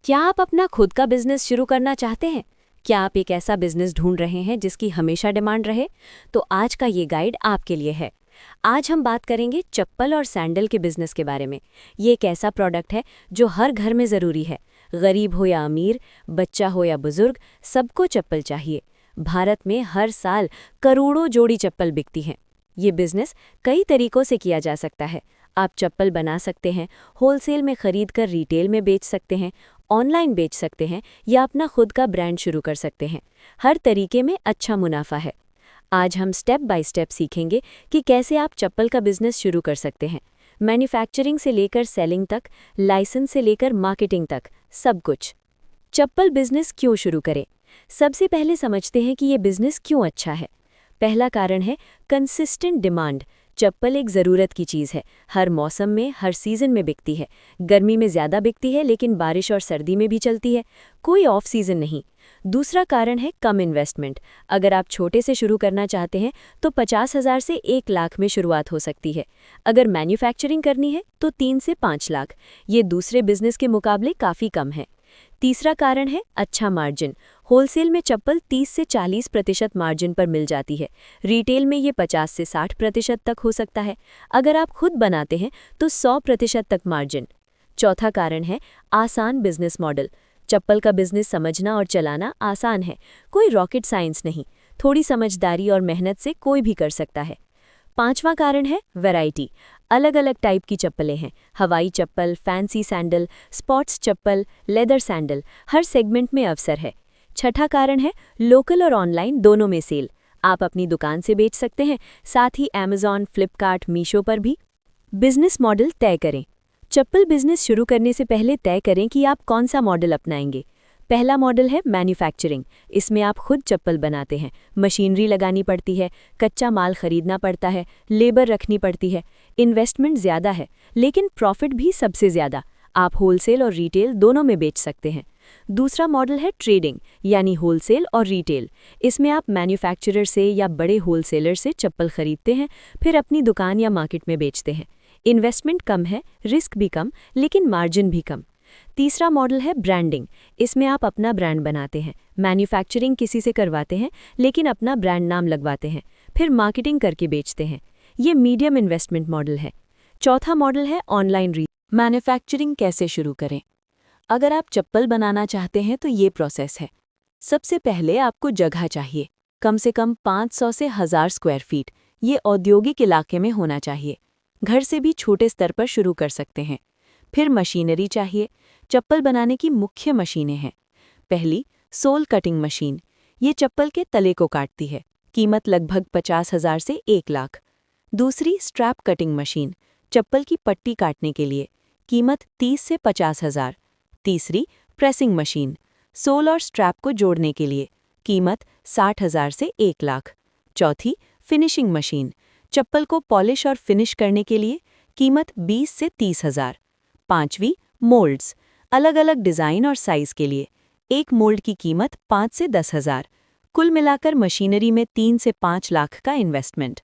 क्या आप अपना खुद का बिजनेस शुरू करना चाहते हैं? क्या आप एक ऐसा बिजनेस ढूंढ रहे हैं जिसकी हमेशा डिमांड रहे? तो आज का ये गाइड आपके लिए है। आज हम बात करेंगे चप्पल और सैंडल के बिजनेस के बारे में। ये एक ऐसा प्रोडक्ट है जो हर घर में ज़रूरी है। गरीब हो या अमीर, बच्चा हो या बुजुर्ग, सबको चप्पल चाहिए। भारत में हर साल करोड़ों जोड़ी चप्पल बिकती हैं। ये बिजनेस कई तरीकों से किया जा सकता है। आप चप्पल बना सकते हैं, होलसेल में खरीद कर रिटेल में बेच सकते हैं, ऑनलाइन बेच सकते हैं या अपना खुद का ब्रांड शुरू कर सकते हैं। हर तरीके में अच्छा मुनाफा है। आज हम स्टेप बाय स्टेप सीखेंगे कि कैसे आप चप्पल का बिजनेस शुरू कर सकते हैं। मैन्युफैक्चरिंग से लेकर सेलिंग तक, लाइसेंस से लेकर मार्केटिंग तक, सब कुछ। चप्पल बिजनेस क्यों शुरू करें? सबसे पहले समझते हैं कि ये बिजनेस क्यों अच्छा है। पहला कारण है कंसिस्टेंट डिमांड। चप्पल एक ज़रूरत की चीज़ है। हर मौसम में, हर सीज़न में बिकती है। गर्मी में ज़्यादा बिकती है, लेकिन बारिश और सर्दी में भी चलती है। कोई ऑफ सीज़न नहीं। दूसरा कारण है कम इन्वेस्टमेंट। अगर आप छोटे से शुरू करना चाहते हैं तो 50,000 से 1 लाख में शुरुआत हो सकती है। अगर मैन्युफैक्चरिंग करनी है तो 3 से 5 लाख। ये दूसरे बिजनेस के मुकाबले काफ़ी कम है। तीसरा कारण है अच्छा मार्जिन। होलसेल में चप्पल 30 से 40% मार्जिन पर मिल जाती है। रिटेल में ये 50 से 60% तक हो सकता है। अगर आप खुद बनाते हैं तो 100% तक मार्जिन। चौथा कारण है आसान बिजनेस मॉडल। चप्पल का बिजनेस समझना और चलाना आसान है। कोई रॉकेट साइंस नहीं। थोड़ी समझदारी और मेहनत से कोई भी कर सकता है। पांचवा कारण है वैरायटी। अलग अलग टाइप की चप्पलें हैं। हवाई चप्पल, फैंसी सैंडल, स्पोर्ट्स चप्पल, लेदर सैंडल, हर सेगमेंट में अवसर है। छठा कारण है लोकल और ऑनलाइन दोनों में सेल। आप अपनी दुकान से बेच सकते हैं, साथ ही अमेज़न, फ्लिपकार्ट, मीशो पर भी। बिजनेस मॉडल तय करें। चप्पल बिजनेस शुरू करने से पहले तय करें कि आप कौन सा मॉडल अपनाएंगे। पहला मॉडल है मैन्युफैक्चरिंग। इसमें आप खुद चप्पल बनाते हैं। मशीनरी लगानी पड़ती है, कच्चा माल खरीदना पड़ता है, लेबर रखनी पड़ती है। इन्वेस्टमेंट ज़्यादा है, लेकिन प्रॉफिट भी सबसे ज़्यादा। आप होलसेल और रिटेल दोनों में बेच सकते हैं। दूसरा मॉडल है ट्रेडिंग, यानी होलसेल और रिटेल। इसमें आप मैन्युफैक्चरर से या बड़े होलसेलर से चप्पल खरीदते हैं, फिर अपनी दुकान या मार्केट में बेचते हैं। इन्वेस्टमेंट कम है, रिस्क भी कम, लेकिन मार्जिन भी कम। तीसरा मॉडल है ब्रांडिंग। इसमें आप अपना ब्रांड बनाते हैं। मैन्युफैक्चरिंग किसी से करवाते हैं, लेकिन अपना ब्रांड नाम लगवाते हैं, फिर मार्केटिंग करके बेचते हैं। ये मीडियम इन्वेस्टमेंट मॉडल है। चौथा मॉडल है ऑनलाइन मैन्युफैक्चरिंग कैसे शुरू करें? अगर आप चप्पल बनाना चाहते हैं तो ये प्रोसेस है। सबसे पहले आपको जगह चाहिए, कम से कम 500 से 1000 स्क्वायर फीट। ये औद्योगिक इलाके में होना चाहिए। घर से भी छोटे स्तर पर शुरू कर सकते हैं। फिर मशीनरी चाहिए। चप्पल बनाने की मुख्य मशीनें हैं। पहली, सोल कटिंग मशीन। ये चप्पल के तले को काटती है। कीमत लगभग 50,000 से 1 लाख। दूसरी, स्ट्रैप कटिंग मशीन। चप्पल की पट्टी काटने के लिए। कीमत 30 से 50,000। तीसरी, प्रेसिंग मशीन। सोल और स्ट्रैप को जोड़ने के लिए। कीमत 60,000 से 1 लाख। चौथी, फिनिशिंग मशीन। चप्पल को पॉलिश और फिनिश करने के लिए। कीमत 20 से 30,000। पांचवी, मोल्ड्स। अलग अलग डिज़ाइन और साइज़ के लिए। एक मोल्ड की कीमत 5 से 10,000। कुल मिलाकर मशीनरी में 3 से 5 लाख का इन्वेस्टमेंट।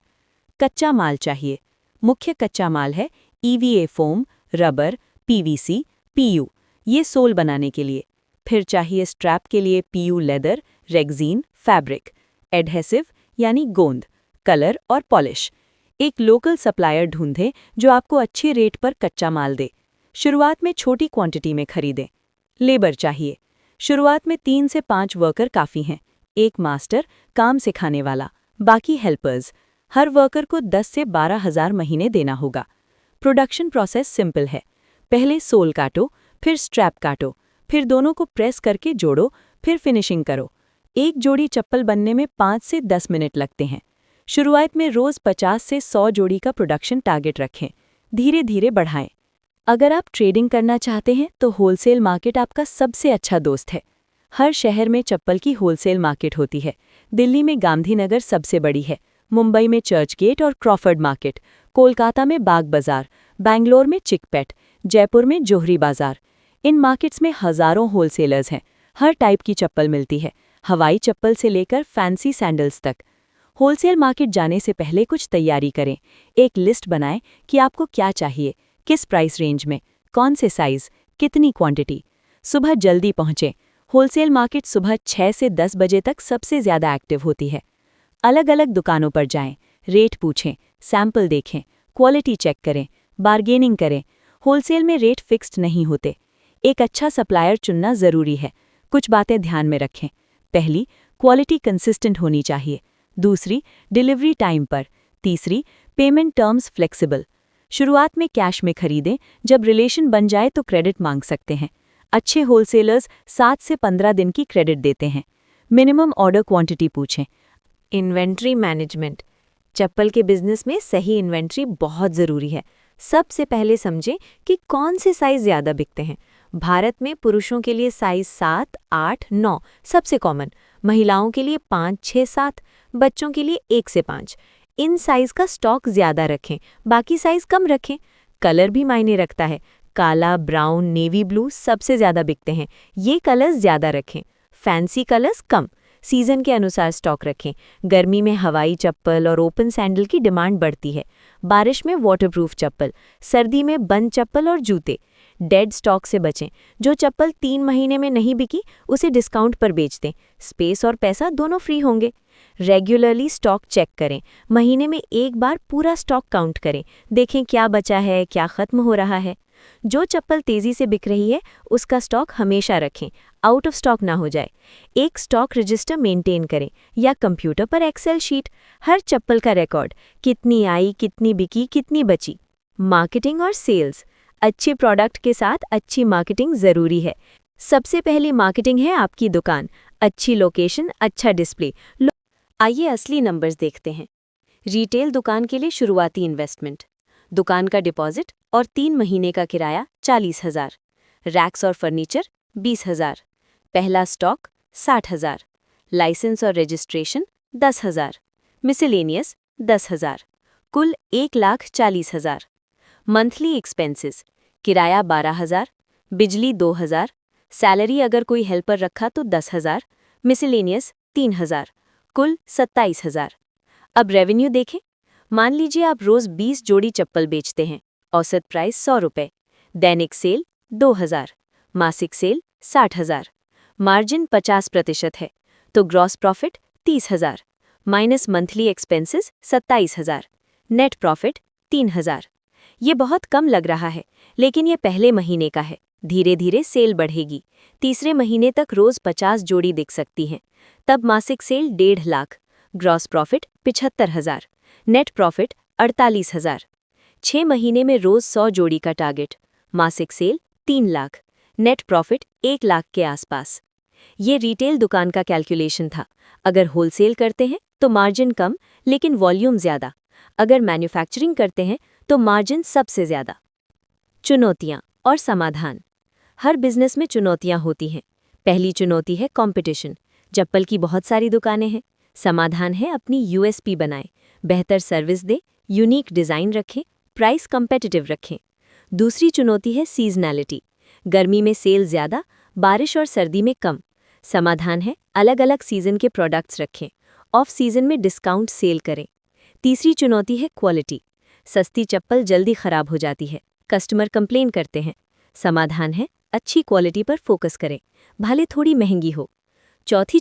कच्चा माल चाहिए। मुख्य कच्चा माल है EVA foam, rubber, PVC, PU। ये सोल बनाने के लिए। फिर चाहिए स्ट्रैप के लिए PU leather, rexine, fabric, adhesive यानी गोंद, कलर और पॉलिश। एक लोकल सप्लायर ढूंढें जो आपको अच्छे रेट पर कच्चा माल दे। शुरुआत में छोटी क्वांटिटी में खरीदें। लेबर चाहिए। शुरुआत में 3 से 5 वर्कर काफ़ी हैं। एक मास्टर, काम सिखाने वाला, बाकी हेल्पर्स। हर वर्कर को 10 से 12,000 महीने देना होगा। प्रोडक्शन प्रोसेस सिंपल है। पहले सोल काटो, फिर स्ट्रैप काटो, फिर दोनों को प्रेस करके जोड़ो, फिर फिनिशिंग करो। एक जोड़ी चप्पल बनने में 5 से 10 मिनट लगते हैं। शुरुआत में रोज़ 50 से 100 जोड़ी का प्रोडक्शन टारगेट रखें। धीरे धीरे बढ़ाएं। अगर आप ट्रेडिंग करना चाहते हैं तो होलसेल मार्केट आपका सबसे अच्छा दोस्त है। हर शहर में चप्पल की होलसेल मार्केट होती है। दिल्ली में गांधीनगर सबसे बड़ी है, मुंबई में चर्च गेट और क्रॉफर्ड मार्केट, कोलकाता में बाग बाजार, बैंगलोर में चिकपेट, जयपुर में जोहरी बाजार। इन मार्केट्स में हज़ारों होलसेलर्स हैं। हर टाइप की चप्पल मिलती है, हवाई चप्पल से लेकर फैंसी सैंडल्स तक। होलसेल मार्केट जाने से पहले कुछ तैयारी करें। एक लिस्ट बनाएं कि आपको क्या चाहिए, किस प्राइस रेंज में, कौन से साइज़, कितनी क्वांटिटी। सुबह जल्दी पहुंचें। होलसेल मार्केट सुबह 6 से 10 बजे तक सबसे ज़्यादा एक्टिव होती है। अलग अलग दुकानों पर जाएं, रेट पूछें, सैंपल देखें, क्वालिटी चेक करें, बार्गेनिंग करें। होलसेल में रेट फिक्स्ड नहीं होते। एक अच्छा सप्लायर चुनना ज़रूरी है। कुछ बातें ध्यान में रखें। पहली, क्वालिटी कंसिस्टेंट होनी चाहिए। दूसरी, डिलीवरी टाइम पर। तीसरी, पेमेंट टर्म्स फ्लेक्सिबल। शुरुआत में कैश में खरीदें, जब रिलेशन बन जाए तो क्रेडिट मांग सकते हैं। अच्छे होलसेलर्स 7 से 15 दिन की क्रेडिट देते हैं। मिनिमम ऑर्डर क्वांटिटी पूछें। Inventory management. चप्पल के बिजनेस में सही इन्वेंट्री बहुत ज़रूरी है। सबसे पहले समझें कि कौन से साइज़ ज़्यादा बिकते हैं। भारत में पुरुषों के लिए साइज़ 7, 8, 9 सबसे कॉमन, महिलाओं के लिए 5, 6, 7, बच्चों के लिए 1 से 5। इन साइज़ का स्टॉक ज़्यादा रखें, बाकी साइज़ कम रखें। कलर भी मायने रखता है। काला, ब्राउन, नेवी ब्लू सबसे ज़्यादा बिकते हैं, ये कलर्स ज़्यादा रखें। फैंसी कलर्स कम। सीजन के अनुसार स्टॉक रखें। गर्मी में हवाई चप्पल और ओपन सैंडल की डिमांड बढ़ती है। बारिश में वाटरप्रूफ चप्पल, सर्दी में बंद चप्पल और जूते। डेड स्टॉक से बचें। जो चप्पल 3 महीने में नहीं बिकी उसे डिस्काउंट पर बेच दें। स्पेस और पैसा दोनों फ्री होंगे। रेगुलरली स्टॉक चेक करें। महीने में एक बार पूरा स्टॉक काउंट करें। देखें क्या बचा है, क्या खत्म हो रहा है। जो चप्पल तेजी से बिक रही है उसका स्टॉक हमेशा रखें, आउट ऑफ स्टॉक ना हो जाए। एक स्टॉक रजिस्टर मेंटेन करें या कंप्यूटर पर एक्सेल शीट, हर चप्पल का रिकॉर्ड, कितनी आई, कितनी बिकी, कितनी बची। मार्केटिंग और सेल्स। अच्छे प्रोडक्ट के साथ अच्छी मार्केटिंग ज़रूरी है। सबसे पहली मार्केटिंग है आपकी दुकान। अच्छी लोकेशन, अच्छा डिस्प्ले। आइए असली नंबर्स देखते हैं। रिटेल दुकान के लिए शुरुआती इन्वेस्टमेंट, दुकान का डिपॉजिट और 3 महीने का किराया 40,000, रैक्स और फर्नीचर 20,000, पहला स्टॉक 60,000, लाइसेंस और रजिस्ट्रेशन 10,000, मिसलेनियस 10,000, कुल 1,40,000। मंथली एक्सपेंसेस, किराया 12,000, बिजली 2,000, सैलरी अगर कोई हेल्पर रखा तो 10,000, मिसलेनियस 3,000, कुल 27,000। अब रेवेन्यू देखें। मान लीजिए आप रोज 20 जोड़ी चप्पल बेचते हैं, औसत प्राइस 100 रुपये, दैनिक सेल 2,000, मासिक सेल 60,000, मार्जिन 50% है, तो gross profit 30,000, minus monthly expenses 27,000, net profit 3,000। ये बहुत कम लग रहा है, लेकिन ये पहले महीने का है। धीरे धीरे सेल बढ़ेगी। तीसरे महीने तक रोज 50 जोड़ी दिख सकती हैं, तब मासिक sale 1.5 lakh, gross profit 75,000, net profit 48,000। 6 महीने में रोज 100 जोड़ी का टारगेट, मासिक sale 3 lakh, net profit 1 lakh के आसपास। ये रिटेल दुकान का कैलकुलेशन था। अगर होलसेल करते हैं तो मार्जिन कम लेकिन वॉल्यूम ज़्यादा। अगर मैन्युफैक्चरिंग करते हैं तो मार्जिन सबसे ज़्यादा। चुनौतियाँ और समाधान। हर बिजनेस में चुनौतियाँ होती हैं। पहली चुनौती है कंपटीशन। चप्पल की बहुत सारी दुकानें हैं। समाधान है अपनी यूएसपी बनाएं, बेहतर सर्विस दें, यूनिक डिज़ाइन रखें, प्राइस कम्पेटिटिव रखें। दूसरी चुनौती है सीजनैलिटी। गर्मी में सेल ज़्यादा, बारिश और सर्दी में कम। समाधान है अलग अलग सीजन के प्रोडक्ट्स रखें, ऑफ सीजन में डिस्काउंट सेल करें। तीसरी चुनौती है क्वालिटी। सस्ती चप्पल जल्दी खराब हो जाती है, कस्टमर कंप्लेन करते हैं। समाधान है अच्छी क्वालिटी पर फोकस करें, भले थोड़ी महंगी हो। चौथी